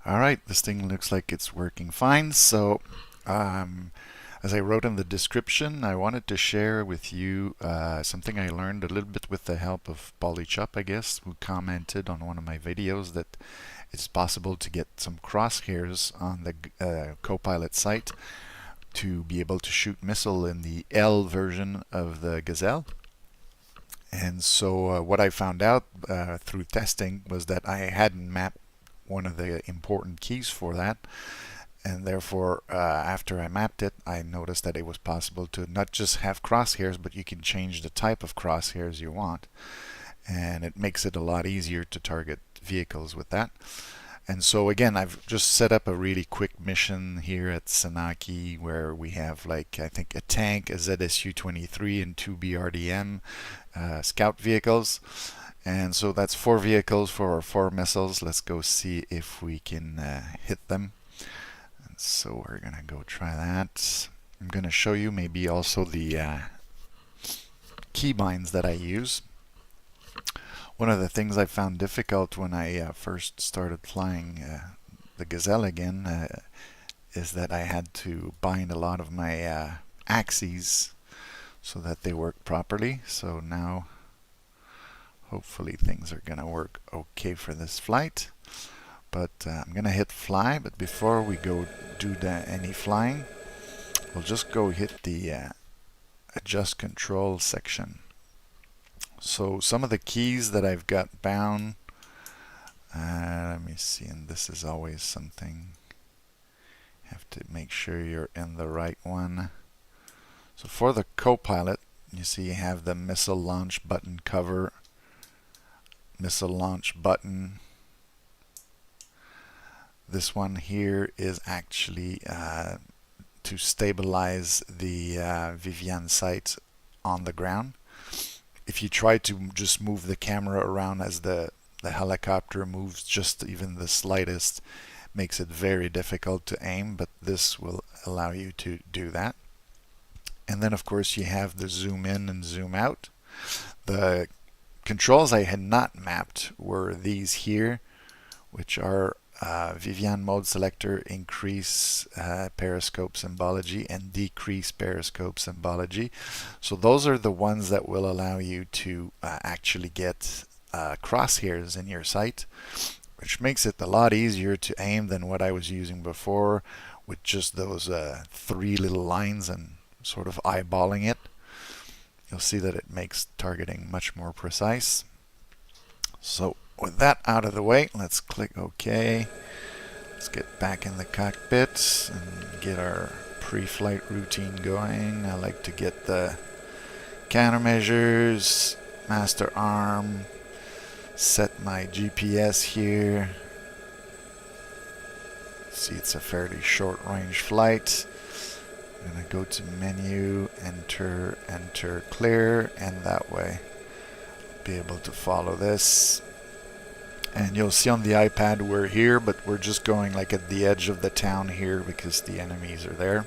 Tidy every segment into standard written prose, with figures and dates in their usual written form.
Alright, this thing looks like it's working fine. So, as I wrote in the description, I wanted to share with you something I learned a little bit with the help of Polychop, I guess, who commented on one of my videos that it's possible to get some crosshairs on the Copilot site to be able to shoot missile in the L version of the Gazelle. And so what I found out through testing was that I hadn't mapped one of the important keys for that, and therefore after I mapped it, I noticed that it was possible to not just have crosshairs, but you can change the type of crosshairs you want, and it makes it a lot easier to target vehicles with that. And so again, I've just set up a really quick mission here at Sanaki where we have, like, I think a tank, a ZSU-23, and 2 BRDM scout vehicles. And so that's 4 vehicles for our 4 missiles. Let's go see if we can hit them. And so we're going to go try that. I'm going to show you maybe also the keybinds that I use. One of the things I found difficult when I first started flying the Gazelle again is that I had to bind a lot of my axes so that they work properly. So now hopefully things are going to work okay for this flight. But I'm going to hit fly, but before we go do any flying, we'll just go hit the adjust control section. So some of the keys that I've got bound, let me see, and this is always something, you have to make sure you're in the right one. So for the Copilot, you see you have the missile launch button cover, missile launch button. This one here is actually to stabilize the Vivian sight on the ground. If you try to just move the camera around as the helicopter moves just even the slightest, makes it very difficult to aim, but this will allow you to do that. And then of course you have the zoom in and zoom out. The controls I had not mapped were these here, which are Vivian mode selector, increase periscope symbology, and decrease periscope symbology. So those are the ones that will allow you to actually get crosshairs in your sight, which makes it a lot easier to aim than what I was using before with just those 3 little lines and sort of eyeballing it. You'll see that it makes targeting much more precise. So with that out of the way, let's click OK. Let's get back in the cockpit and get our pre-flight routine going. I like to get the countermeasures, master arm, set my GPS here. See, it's a fairly short range flight. I'm going to go to menu, enter, clear, and that way I'll be able to follow this. And you'll see on the iPad we're here, but we're just going like at the edge of the town here because the enemies are there.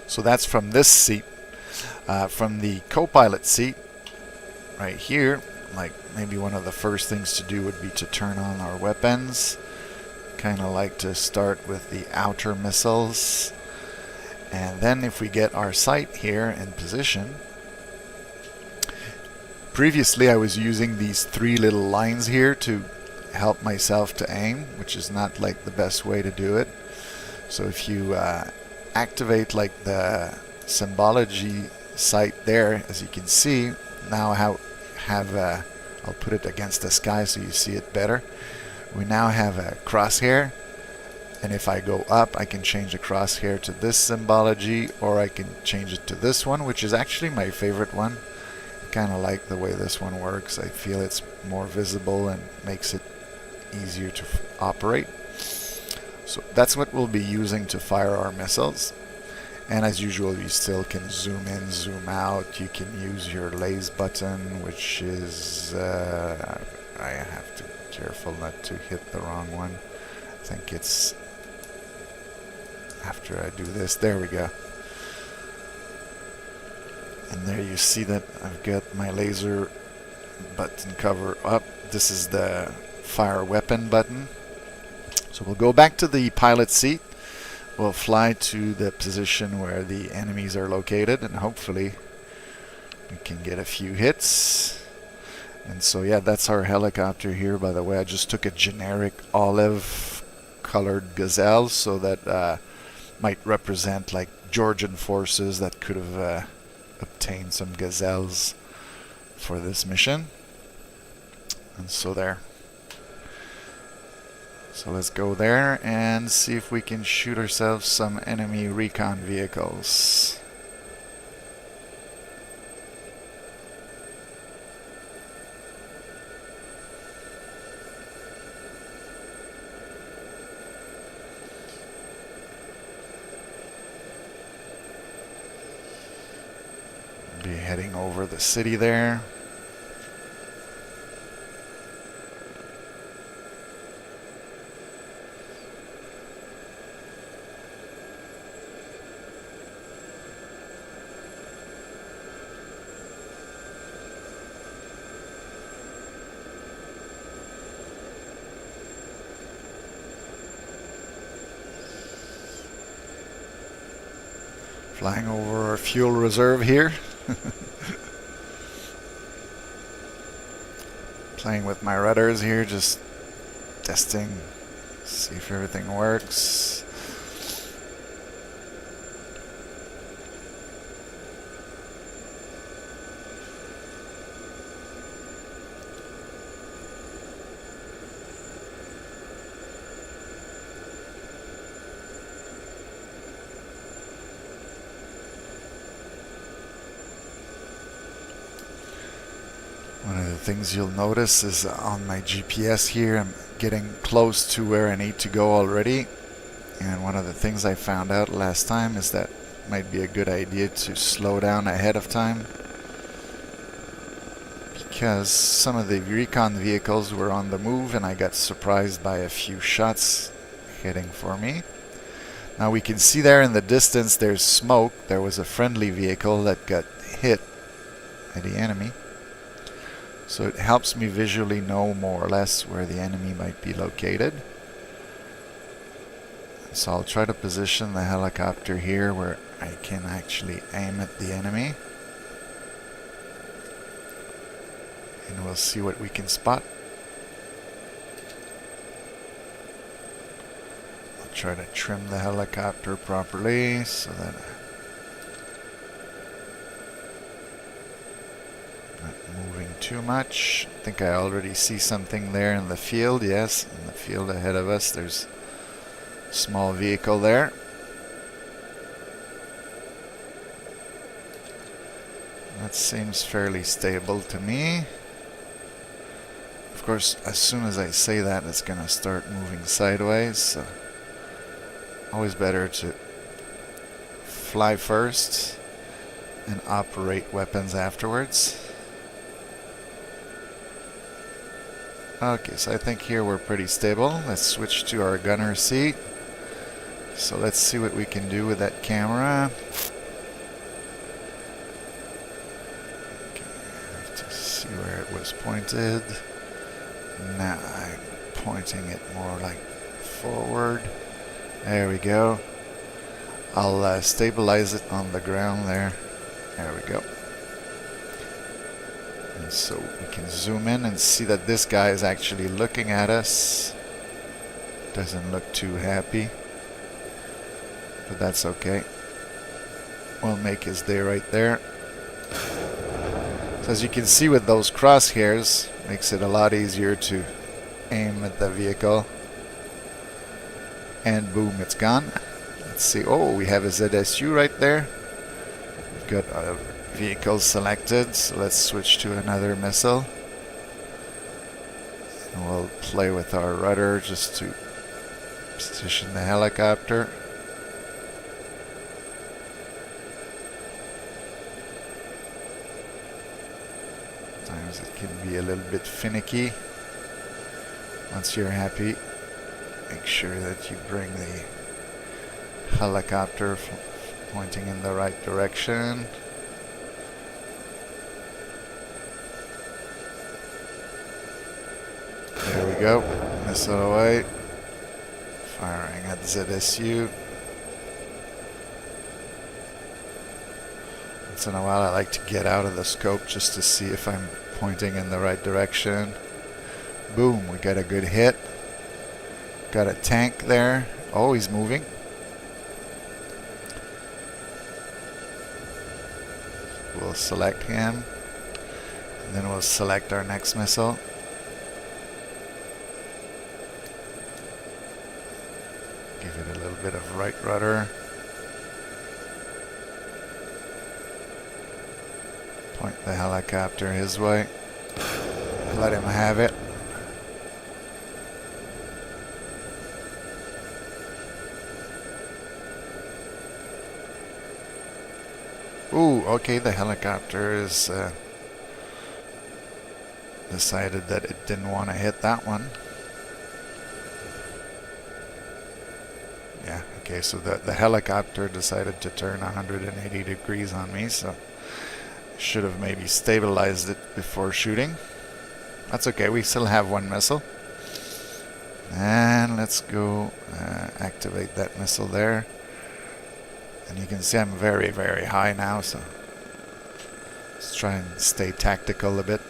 So that's from this seat. From the Copilot seat right here, like maybe one of the first things to do would be to turn on our weapons. Kind of like to start with the outer missiles. And then if we get our sight here in position, previously I was using these 3 little lines here to help myself to aim, which is not like the best way to do it. So if you activate like the symbology sight there, as you can see, now I'll put it against the sky so you see it better. We now have a crosshair, and if I go up, I can change the crosshair to this symbology, or I can change it to this one, which is actually my favorite one. I kind of like the way this one works. I feel it's more visible and makes it easier to operate. So that's what we'll be using to fire our missiles. And as usual, you still can zoom in, zoom out. You can use your laze button, which is I have to be careful not to hit the wrong one. I think it's after I do this. There we go. And there you see that I've got my laser button cover up. This is the fire weapon button. So we'll go back to the pilot seat. We'll fly to the position where the enemies are located, and hopefully we can get a few hits. And so yeah, that's our helicopter here. By the way, I just took a generic olive colored Gazelle, so that might represent like Georgian forces that could have obtained some Gazelles for this mission. And so there. So let's go there and see if we can shoot ourselves some enemy recon vehicles. Be heading over the city there. Flying over our fuel reserve here. Playing with my rudders here, just testing, see if everything works. One of the things you'll notice is on my GPS here, I'm getting close to where I need to go already. And one of the things I found out last time is that it might be a good idea to slow down ahead of time, because some of the recon vehicles were on the move and I got surprised by a few shots heading for me. Now we can see there in the distance there's smoke. There was a friendly vehicle that got hit by the enemy. So it helps me visually know more or less where the enemy might be located. So I'll try to position the helicopter here where I can actually aim at the enemy. And we'll see what we can spot. I'll try to trim the helicopter properly so that moving too much. I think I already see something there in the field. Yes, in the field ahead of us there's a small vehicle there. That seems fairly stable to me. Of course, as soon as I say that, it's gonna start moving sideways, so always better to fly first and operate weapons afterwards. Okay, so I think here we're pretty stable. Let's switch to our gunner seat. So let's see what we can do with that camera. Okay, I have to see where it was pointed. Now I'm pointing it more like forward. There we go. I'll stabilize it on the ground there. There we go. And so we can zoom in and see that this guy is actually looking at us. Doesn't look too happy, but that's okay. We'll make his day right there. So as you can see with those crosshairs, makes it a lot easier to aim at the vehicle. And boom, it's gone. Let's see. Oh, we have a ZSU right there. We've got a vehicle selected, so let's switch to another missile. And we'll play with our rudder just to position the helicopter. Sometimes it can be a little bit finicky. Once you're happy, make sure that you bring the helicopter pointing in the right direction. There we go. Missile away. Firing at ZSU. Once in a while I like to get out of the scope just to see if I'm pointing in the right direction. Boom, we got a good hit. Got a tank there. Oh, he's moving. We'll select him. And then we'll select our next missile. Give it a little bit of right rudder. Point the helicopter his way. Let him have it. Ooh, okay, the helicopter is decided that it didn't want to hit that one. Yeah, okay, so the helicopter decided to turn 180 degrees on me, so should have maybe stabilized it before shooting. That's okay, we still have one missile. And let's go activate that missile there. And you can see I'm very, very high now, so let's try and stay tactical a bit.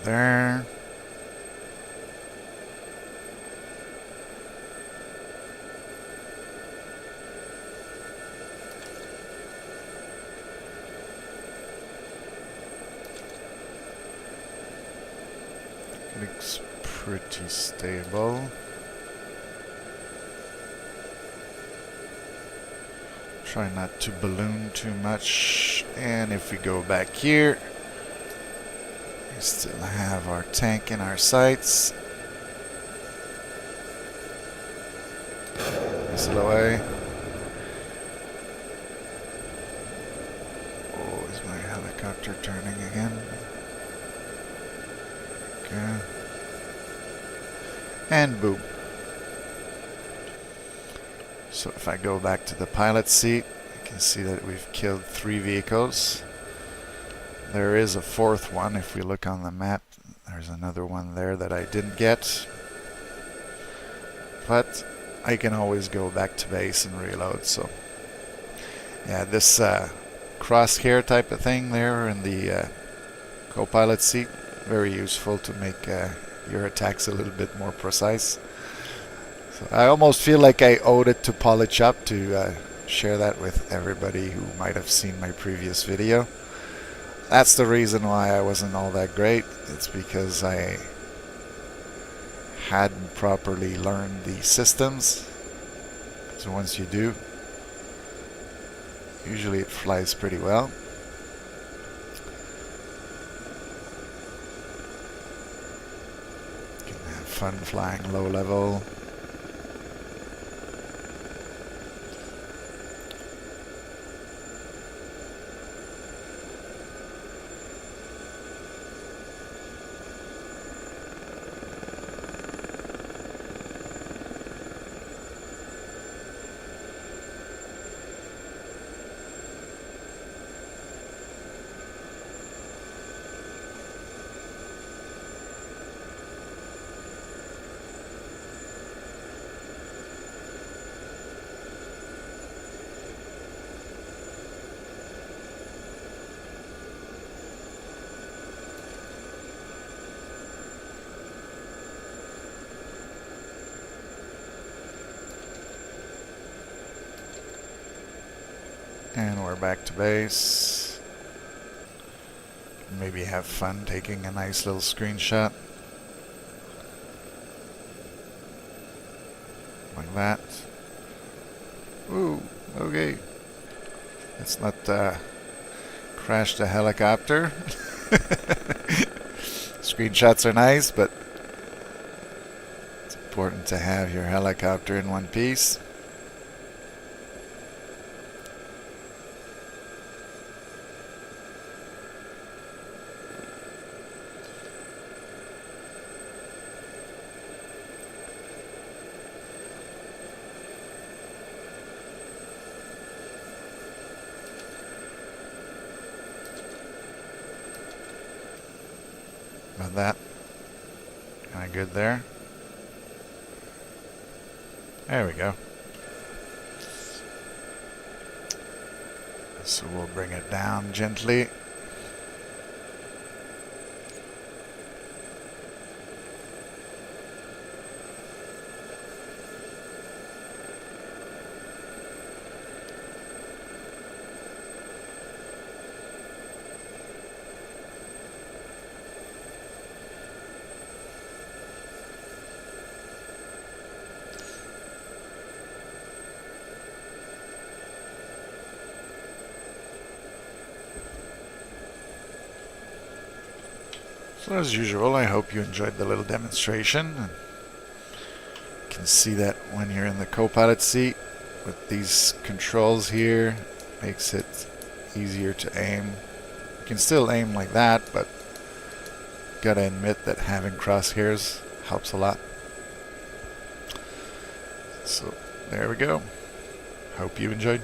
There. Looks pretty stable. Try not to balloon too much. And if we go back here, we still have our tank in our sights. Missile away. Oh, is my helicopter turning again? Okay. And boom. So if I go back to the pilot seat, you can see that we've killed 3 vehicles. There is a 4th one. If we look on the map, there's another one there that I didn't get. But I can always go back to base and reload. So yeah, this crosshair type of thing there in the co-pilot seat, very useful to make your attacks a little bit more precise. So I almost feel like I owed it to Polish Up to share that with everybody who might have seen my previous video. That's the reason why I wasn't all that great. It's because I hadn't properly learned the systems. So once you do, usually it flies pretty well. You can have fun flying low level. camera back to base. Maybe have fun taking a nice little screenshot. Like that. Ooh, okay. Let's not crash the helicopter. Screenshots are nice, but it's important to have your helicopter in one piece. About that. Kind of good there. There we go. So we'll bring it down gently. So as usual, I hope you enjoyed the little demonstration. You can see that when you're in the co-pilot seat with these controls here, makes it easier to aim. You can still aim like that, but gotta admit that having crosshairs helps a lot. So there we go. Hope you enjoyed.